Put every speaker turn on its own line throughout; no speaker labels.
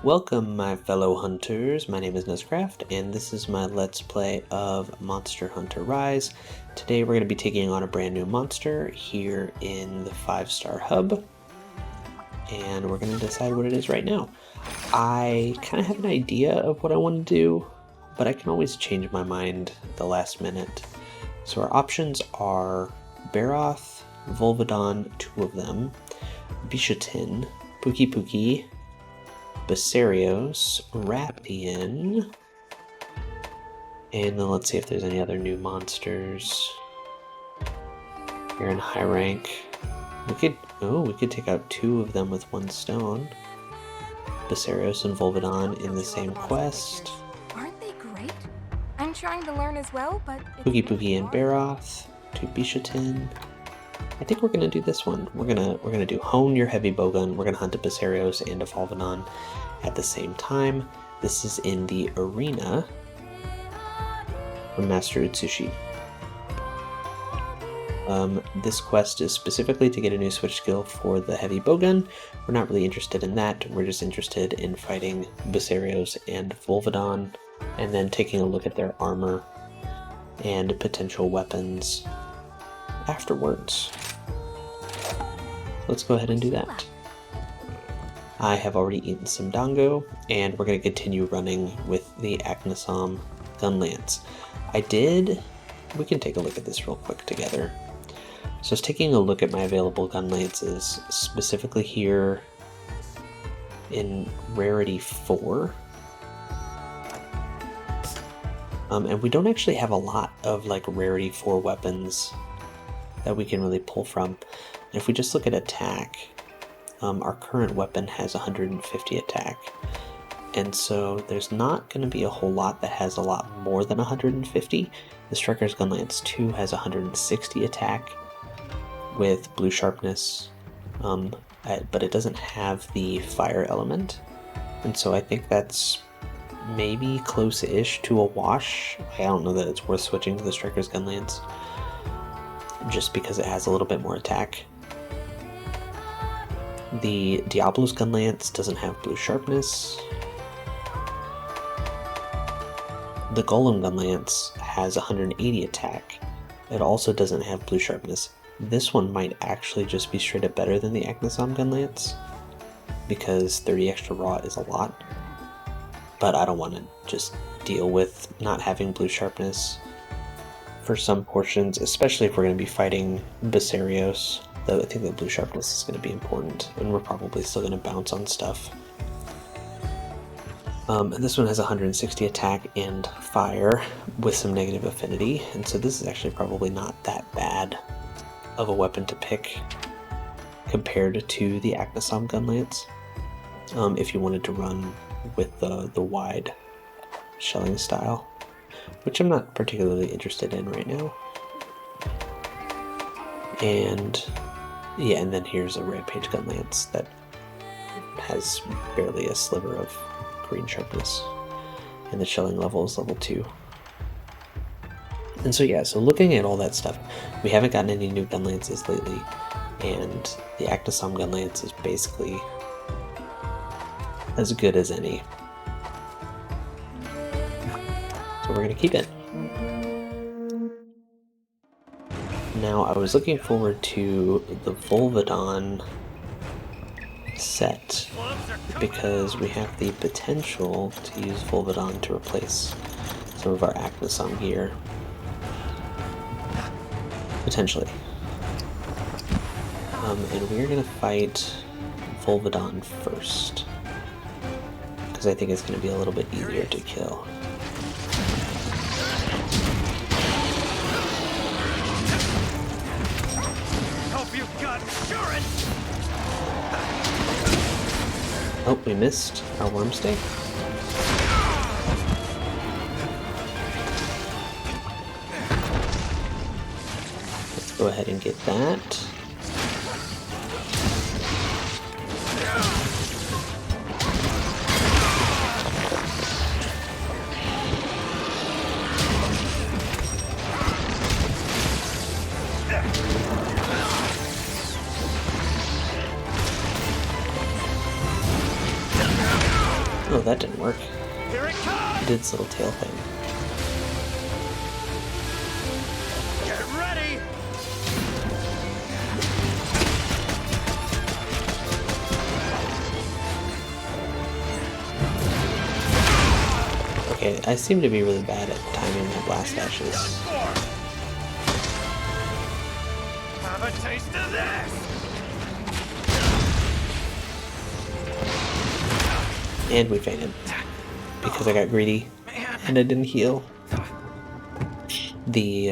Welcome, my fellow hunters. My name is Nuzcraft, and this is my Let's Play of Monster Hunter Rise. Today we're going to be taking on a brand new monster here in the 5-star hub, and we're going to decide what it is right now. I kind of have an idea of what I want to do, but I can always change my mind at the last minute. So our options are Baroth, Volvidon, 2 of them, Bishatin, Pookie, Basarios, Rappian, and then let's see if there's any other new monsters. You're in high rank. We could take out 2 of them with 1 stone. Basarios and Vulvodon in the same quest.
Aren't they great? I'm trying to learn as well, but
Pookie and Baroth, 2 Bishatin. I think we're gonna do this one. We're gonna do hone your heavy bowgun. We're gonna hunt a Basarios and a Volvidon at the same time. This is in the arena from Master Utsushi. This quest is specifically to get a new switch skill for the heavy bowgun. We're not really interested in that. We're just interested in fighting Basarios and Volvidon, and then taking a look at their armor and potential weapons afterwards. Let's go ahead and do that. I have already eaten some dango, and we're going to continue running with the Gunlance Gun Lance. We can take a look at this real quick together. So I was taking a look at my available gun lances, specifically here in rarity 4. And we don't actually have a lot of like rarity 4 weapons that we can really pull from. And if we just look at attack, our current weapon has 150 attack, and so there's not going to be a whole lot that has a lot more than 150. The Striker's Gun Lance 2 has 160 attack with blue sharpness, but it doesn't have the fire element, and so I think that's maybe close-ish to a wash. I don't know that it's worth switching to the Striker's Gun Lance, just because it has a little bit more attack. The Diablo's Gun Lance doesn't have blue sharpness. The Golem Gun Lance has 180 attack. It also doesn't have blue sharpness. This one might actually just be straight up better than the Gunlance Gun Lance, because 30 extra raw is a lot. But I don't want to just deal with not having blue sharpness for some portions, especially if we're going to be fighting Basarios. Though I think the blue sharpness is going to be important, and we're probably still going to bounce on stuff. And this one has 160 attack and fire with some negative affinity, and so this is actually probably not that bad of a weapon to pick compared to the Gunlance Gun Lance, if you wanted to run with the wide shelling style, which I'm not particularly interested in right now. And yeah, and then here's a Rampage Gun Lance that has barely a sliver of green sharpness, and the shelling level is level 2. And so yeah, so looking at all that stuff, we haven't gotten any new gun lances lately, and the Gunlance Gun Lance is basically as good as any. So we're going to keep it. Now, I was looking forward to the Volvidon set because we have the potential to use Volvidon to replace some of our Gunlance gear. Potentially. And we're going to fight Volvidon first, because I think it's going to be a little bit easier to kill. Oh, we missed our worm stake. Let's go ahead and get that. Oh, that didn't work.
Here it comes!
It did its little tail thing.
Get ready!
Okay, I seem to be really bad at timing my blast dashes.
Have a taste of this!
And we fainted. Because I got greedy and I didn't heal. The,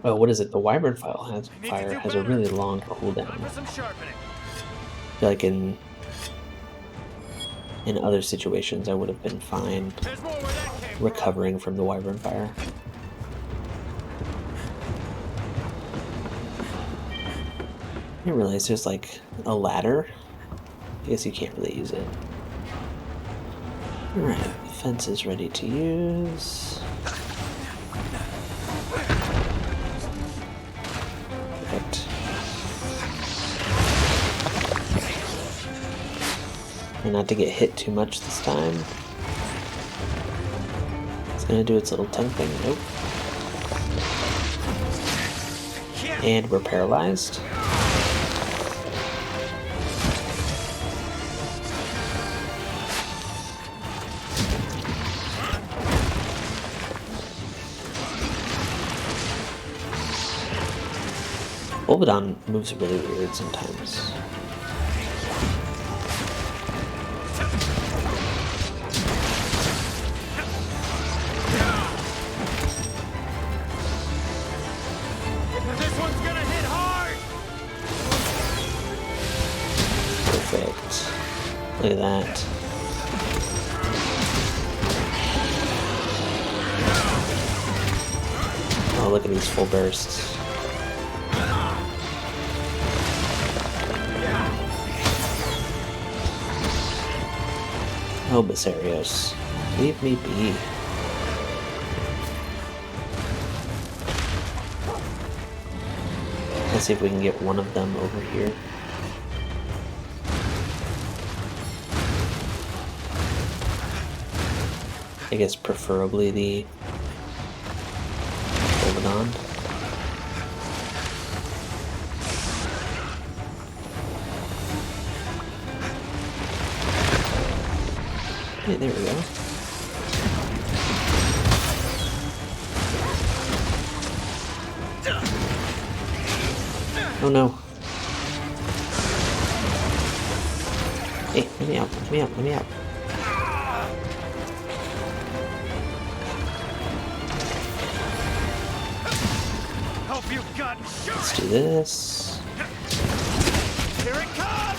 oh, what is it? The Wyvern fire has a really long cooldown.
For some sharpening.
I feel like in other situations I would have been fine
There's more where that came from.
recovering from the Wyvern fire. I didn't realize there's like a ladder. I guess you can't really use it. Alright, fence is ready to use. Perfect. And not to get hit too much this time. It's gonna do its little tongue thing. Nope. And we're paralyzed. Volvidon moves really weird sometimes.
This one's gonna hit hard!
Perfect. Look at that. Oh, look at these full bursts. Oh, Basarios, leave me be. Let's see if we can get one of them over here. I guess preferably the Volvidon. Hey, there we go. Oh no. Hey, let me out, let me out, let me out.
Hope you've got
Let's
insurance!
do this.
Here it comes!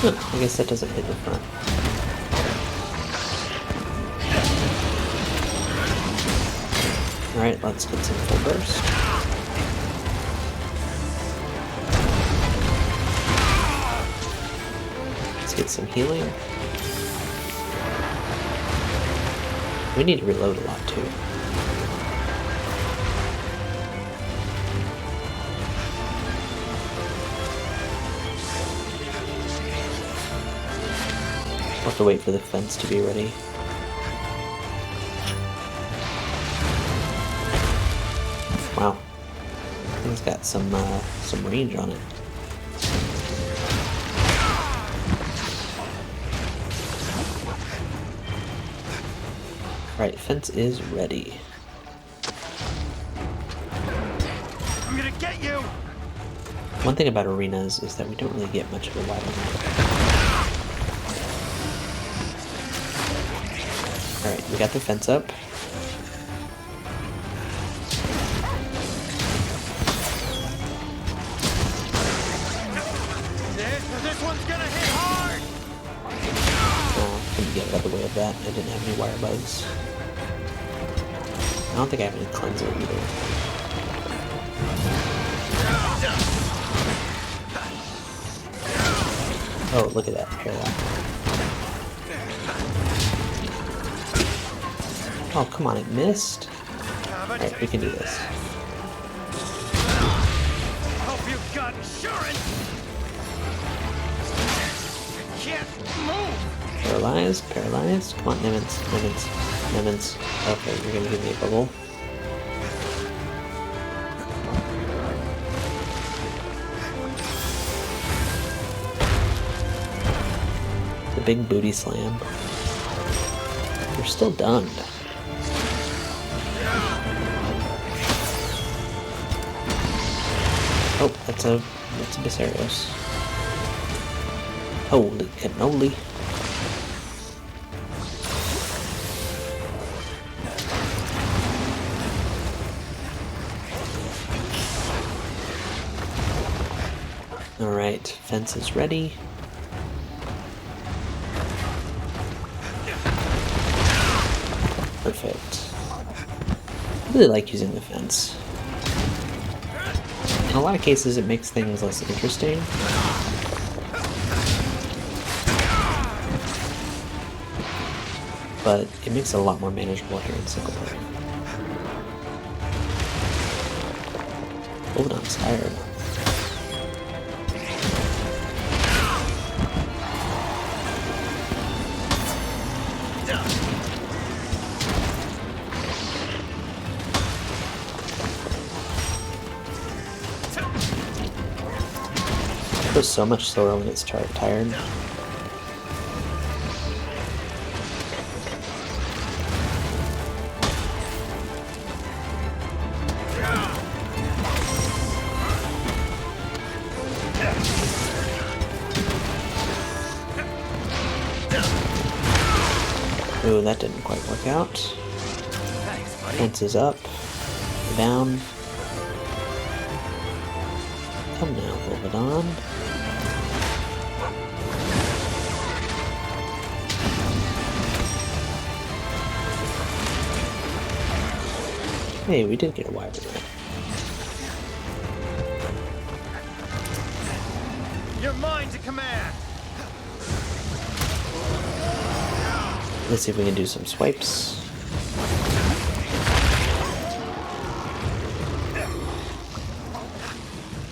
Huh, I guess that doesn't hit the front. Alright, let's get some full burst. Let's get some healing. We need to reload a lot too. We'll have to wait for the fence to be ready. Wow, it's got some range on it. Right, fence is ready.
I'm gonna get you!
One thing about arenas is that we don't really get much of a wide map. Alright, we got the fence up.
This one's gonna hit hard!
Couldn't get out of the way of that. I didn't have any wire bugs. I don't think I have any cleanser either. Oh, look at that parallel. Oh, come on, it missed. Alright, we can do this.
Hope you've got insurance!
Paralyzed, paralyzed. Come on, Nemens, Nemens, Nemens. Okay, you're gonna give me a bubble. The big booty slam. You're still done. Oh, that's a Basarios. Holy cannoli. Alright, fence is ready. Perfect. I really like using the fence. In a lot of cases it makes things less interesting. But it makes it a lot more manageable here in single player. Volvidon's tired. It goes so much slower when it's tired. Ooh, that didn't quite work out. Fence is up. Down. Come now, Vulvodon. Hey, we did get a Wyvern.
You're mine to command.
Let's see if we can do some swipes.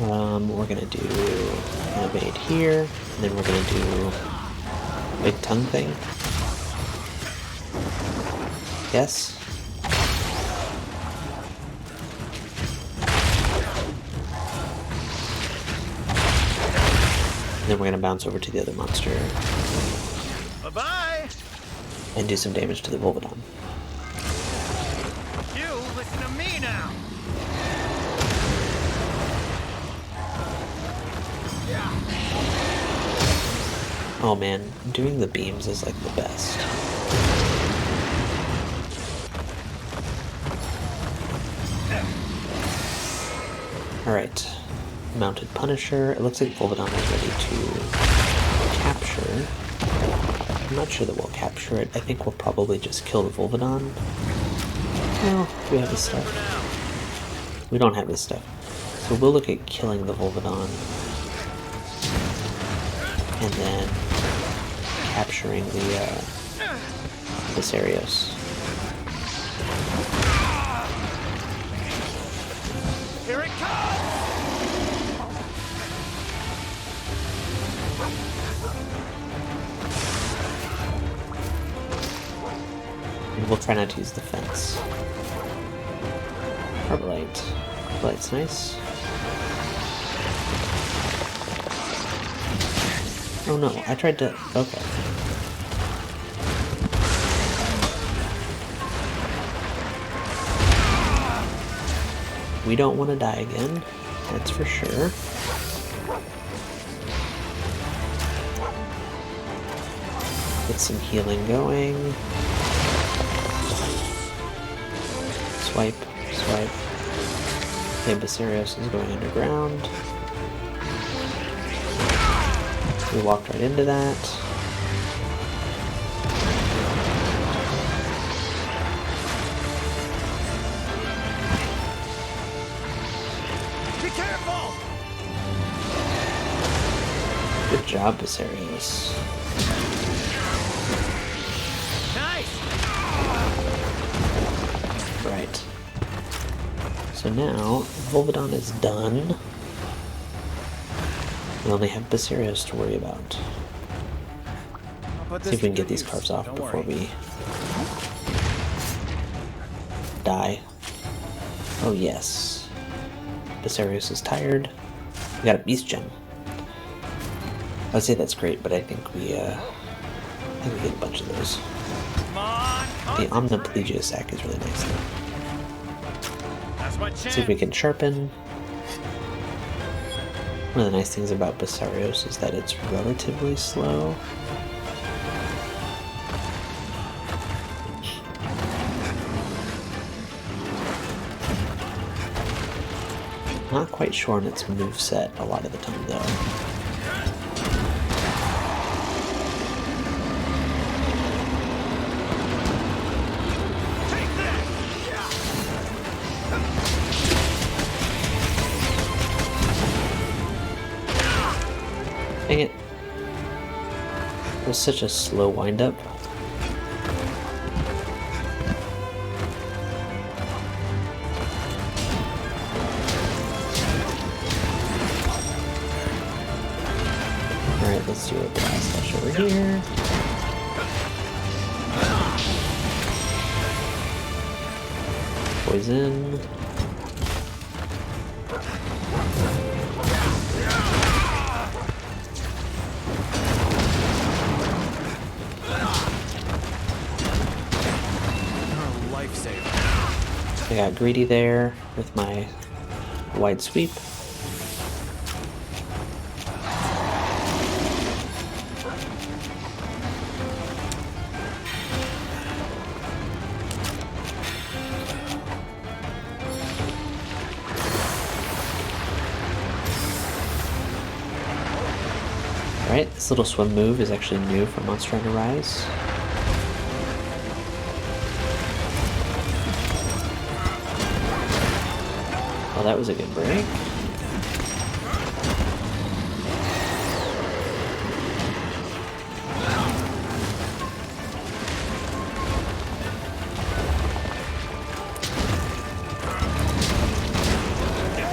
We're gonna do an evade here, and then we're gonna do big tongue thing. Yes. And then we're gonna bounce over to the other monster.
Bye-bye.
And do some damage to the Volvidon.
You listen to me now.
Oh man, doing the beams is like the best. Alright, mounted Punisher. It looks like Volvidon is ready to capture. I'm not sure that we'll capture it. I think we'll probably just kill the Volvidon. Well, do we have this stuff? We don't have this stuff. So we'll look at killing the Volvidon. And then capturing the Basarios.
Here it comes.
And we'll try not to use the fence. Arbalite. Arbalite's nice. Oh no, I tried to... okay. We don't want to die again, that's for sure. Get some healing going. Swipe, swipe. Okay, Basarios is going underground. We walked right into that.
Be careful!
Good job, Basarios.
Nice!
Right. So now, Volvidon is done. We only have Basarios to worry about.
put
See
this
if we can
to
get these
use.
carves off
Don't
before
worry.
we die. Oh yes. Basarios is tired. We got a beast gem. I would say that's great, but I think we get a bunch of those.
Come on,
The
concentrate.
Omniplegia sack is really nice though.
That's my chance.
See if we can sharpen. One of the nice things about Basarios is that it's relatively slow. Not quite sure on its moveset a lot of the time though.
Take that.
Dang it. It was such a slow wind-up. Alright, let's do a blast dash over here. Poison.
Lifesaver.
I got greedy there with my wide sweep. Alright, this little swim move is actually new for Monster Hunter Rise. Oh, that was a good break.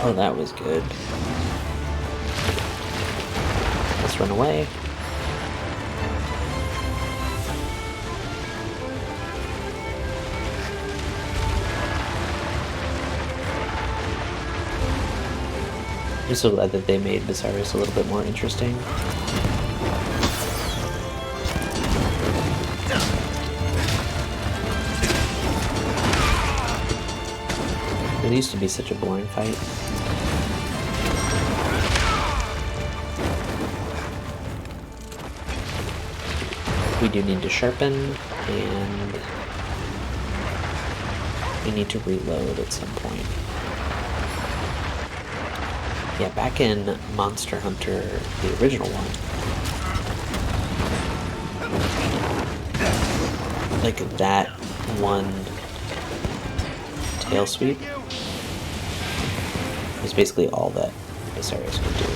Oh, that was good. Let's run away. I'm so glad that they made Basarios a little bit more interesting. It used to be such a boring fight. We do need to sharpen, and we need to reload at some point. Yeah, back in Monster Hunter, the original one, like that one tail sweep was basically all that Basarios could do.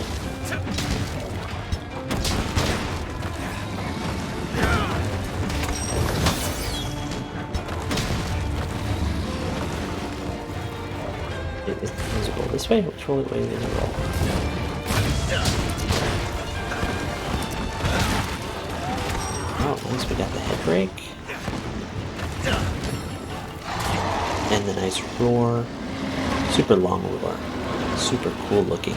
Does it roll this way? Which way does it roll? Oh, nice. We got the head break. And the nice roar. Super long roar. Super cool looking.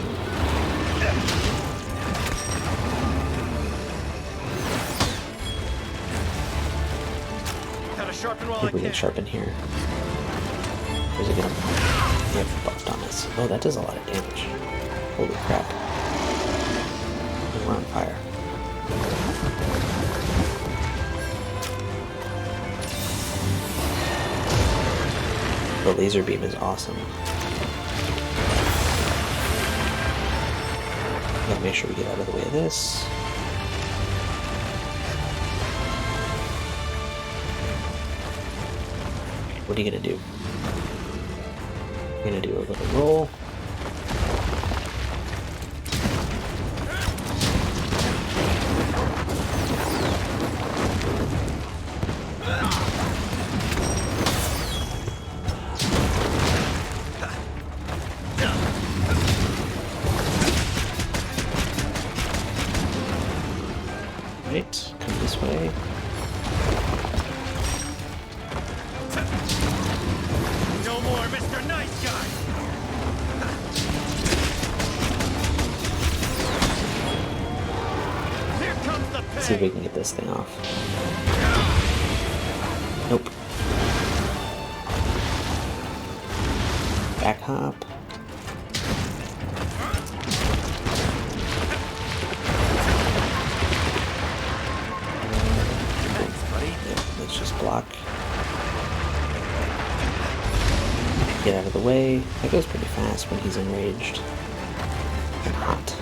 Gotta sharpen while
I think we
I
can sharpen here. Where's it gonna... Yeah, buffed on us. Oh, that does a lot of damage. Holy crap. And we're on fire. The laser beam is awesome. Gotta make sure we get out of the way of this. What are you gonna do? You're gonna do a little roll. Right, come this this way.
No more Mr. Nice Guy! Here comes the
Let's see if we
pay!
can get this thing off. Nope. Back hop.
Thanks, buddy.
Yep, let's just block. Get out of the way. That goes pretty fast when he's enraged. And hot.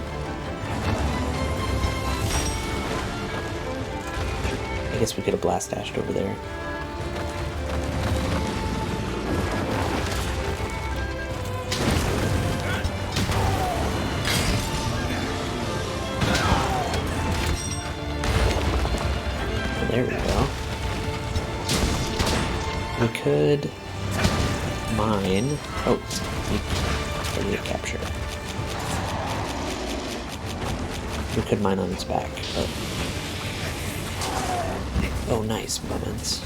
I guess we could have blast dashed over there. There we go. We could mine. Oh, we need to capture. We could mine on its back, but. Oh, nice moments.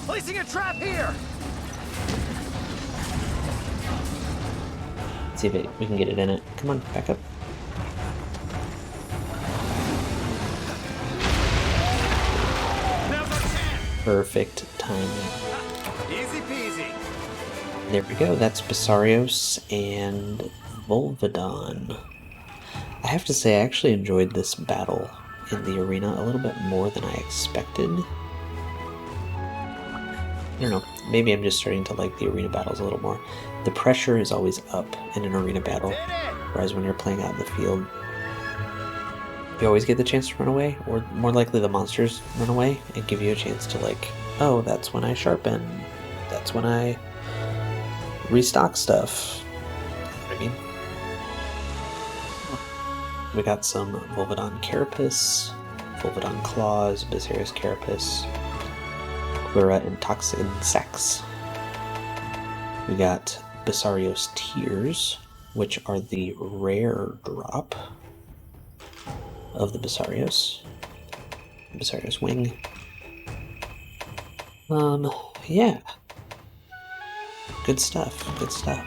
Placing a trap here!
Let's see if we can get it in it. Come on, back up.
Now's our chance!
Perfect timing.
Easy peasy.
There we go. That's Basarios and Volvidon. I have to say, I actually enjoyed this battle in the arena a little bit more than I expected. I don't know. Maybe I'm just starting to like the arena battles a little more. The pressure is always up in an arena battle, whereas when you're playing out in the field, you always get the chance to run away, or more likely the monsters run away and give you a chance to like, oh, that's when I sharpen. That's when I restock stuff. You know what I mean? We got some Vulvodon Carapace, Vulvodon Claws, Basarios Carapace, Clara and Toxin Sacs. We got Basarios Tears, which are the rare drop of the Basarios. Basarios Wing. Yeah. Good stuff, good stuff.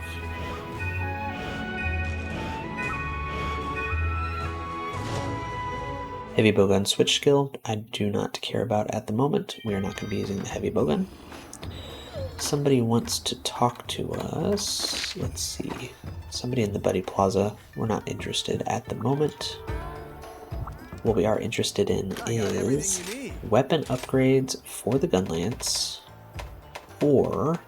Heavy bowgun switch skill, I do not care about at the moment. We are not going to be using the heavy bowgun. Somebody wants to talk to us. Let's see. Somebody in the Buddy Plaza. We're not interested at the moment. What we are interested in is weapon upgrades for the Gun Lance, or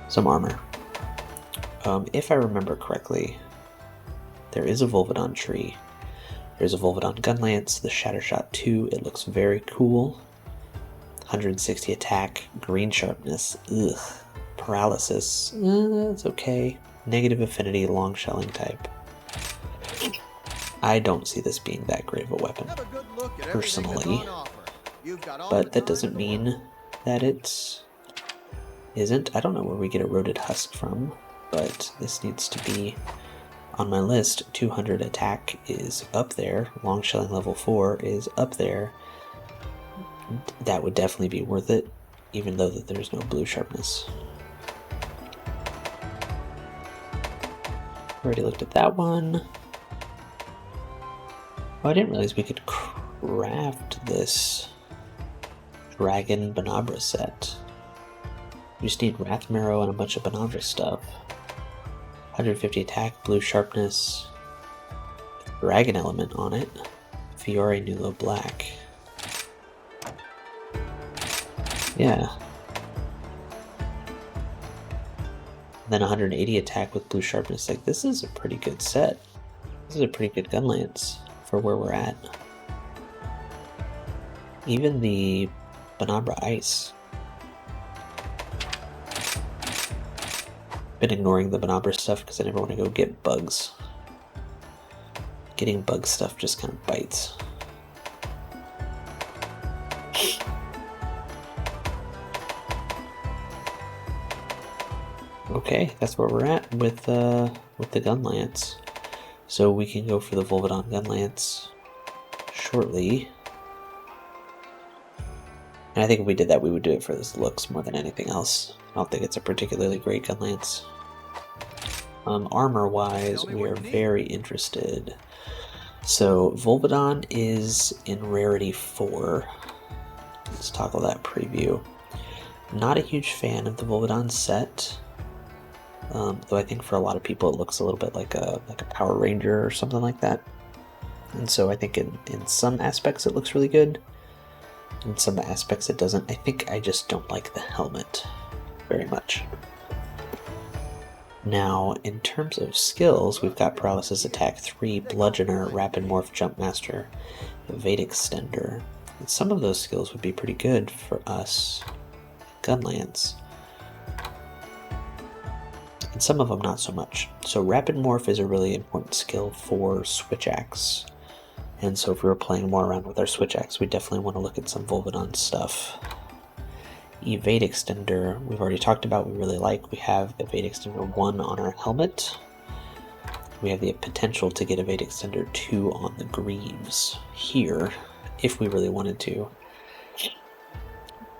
some armor. If I remember correctly, there is a Vulvodon tree. There's a Vulvadon Gun Lance, the Shattershot 2. It looks very cool. 160 attack, green sharpness, ugh. Paralysis, that's okay. Negative affinity, long shelling type. I don't see this being that great of a weapon, personally. But that doesn't mean that it isn't. I don't know where we get a Eroded Husk from, but this needs to be on my list. 200 attack is up there. Long shelling level 4 is up there. That would definitely be worth it, even though that there's no blue sharpness. Already looked at that one. Oh, I didn't realize we could craft this Dragon Banabra set. We just need Wrath Marrow and a bunch of Banabra stuff. 150 attack, blue sharpness, dragon element on it, Fiore Nulo black. Yeah. Then 180 attack with blue sharpness. Like, this is a pretty good set. This is a pretty good Gun Lance for where we're at. Even the Banabra Ice. Been ignoring the Banabra stuff because I never want to go get bugs. Getting bug stuff just kind of bites. Okay, that's where we're at with the Gun Lance. So we can go for the Vulvodon Gun Lance shortly. And I think if we did that, we would do it for this looks more than anything else. I don't think it's a particularly great Gun Lance. Armor-wise, we are very interested. So Volvidon is in rarity 4. Let's toggle that preview. Not a huge fan of the Volvidon set. Though I think for a lot of people it looks a little bit like a Power Ranger or something like that. And so I think in some aspects it looks really good. In some aspects it doesn't. I think I just don't like the helmet very much. Now, in terms of skills, we've got Paralysis Attack 3, Bludgeoner, Rapid Morph, Jump Master, Evade Extender. And some of those skills would be pretty good for us, Gun Lance. And some of them not so much. So Rapid Morph is a really important skill for Switch Axe. And so if we were playing more around with our Switch Axe, we definitely want to look at some Volvidon stuff. Evade Extender, we've already talked about, we really like. We have Evade Extender 1 on our helmet. We have the potential to get Evade Extender 2 on the greaves here, if we really wanted to.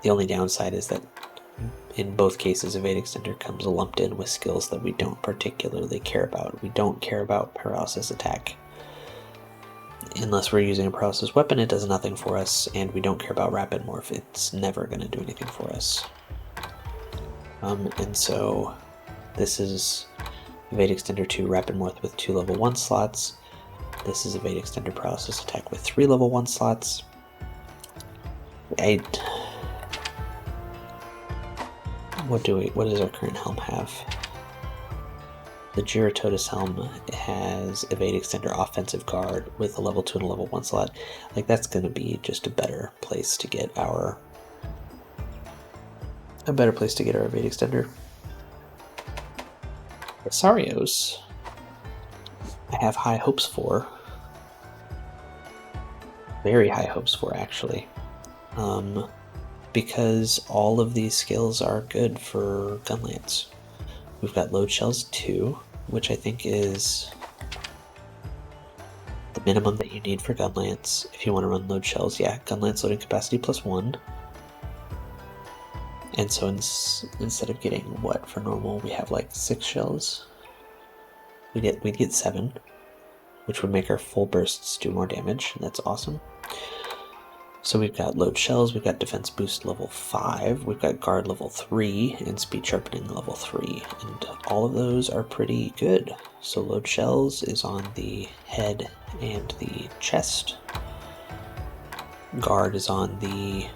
The only downside is that in both cases, Evade Extender comes lumped in with skills that we don't particularly care about. We don't care about Paralysis Attack. Unless we're using a paralysis weapon, it does nothing for us, and we don't care about Rapid Morph. It's never going to do anything for us. And so this is Evade Extender 2 Rapid Morph with 2 level 1 slots. This is Evade Extender Paralysis Attack with 3 level 1 slots. What does our current helm have? The Giratotus Helm has Evade Extender Offensive Guard with a level 2 and a level 1 slot. Like, that's going to be just a better place to get our Evade Extender. Basarios, I have high hopes for. Very high hopes for, actually. Because all of these skills are good for Gun Lance. We've got Load Shells 2, which I think is the minimum that you need for Gun Lance. If you want to run Load Shells, yeah, Gun Lance loading capacity +1. And so instead of getting what for normal, we have like 6 shells. We'd get 7, which would make our full bursts do more damage. That's awesome. So we've got Load Shells, we've got Defense Boost level 5, we've got Guard level 3, and Speed Sharpening level 3, and all of those are pretty good. So Load Shells is on the head and the chest. Guard is on the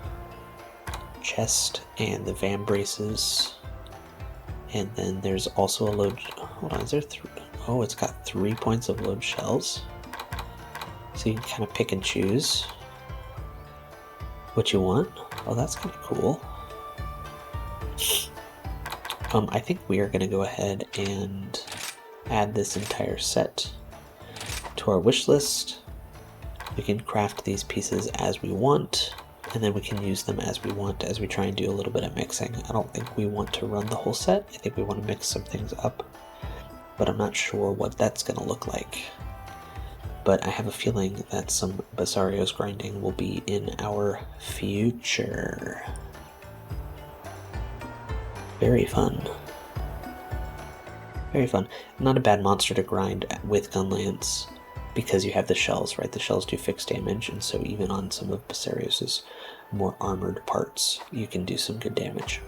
chest and the Vam Braces. And then there's also a load... Hold on, is there 3? Oh, it's got 3 points of Load Shells. So you can kind of pick and choose what you want. Oh, that's kind of cool. I think we are going to go ahead and add this entire set to our wish list. We can craft these pieces as we want, and then we can use them as we want as we try and do a little bit of mixing. I don't think we want to run the whole set. I think we want to mix some things up, but I'm not sure what that's going to look like. But I have a feeling that some Basarios grinding will be in our future. Very fun. Very fun. Not a bad monster to grind with Gun Lance because you have the shells, right? The shells do fixed damage, and so even on some of Basarios' more armored parts, you can do some good damage.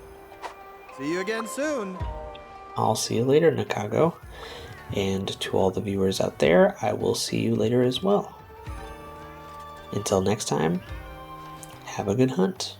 See you again soon.
I'll see you later, Nakago. And to all the viewers out there, I will see you later as well. Until next time, have a good hunt.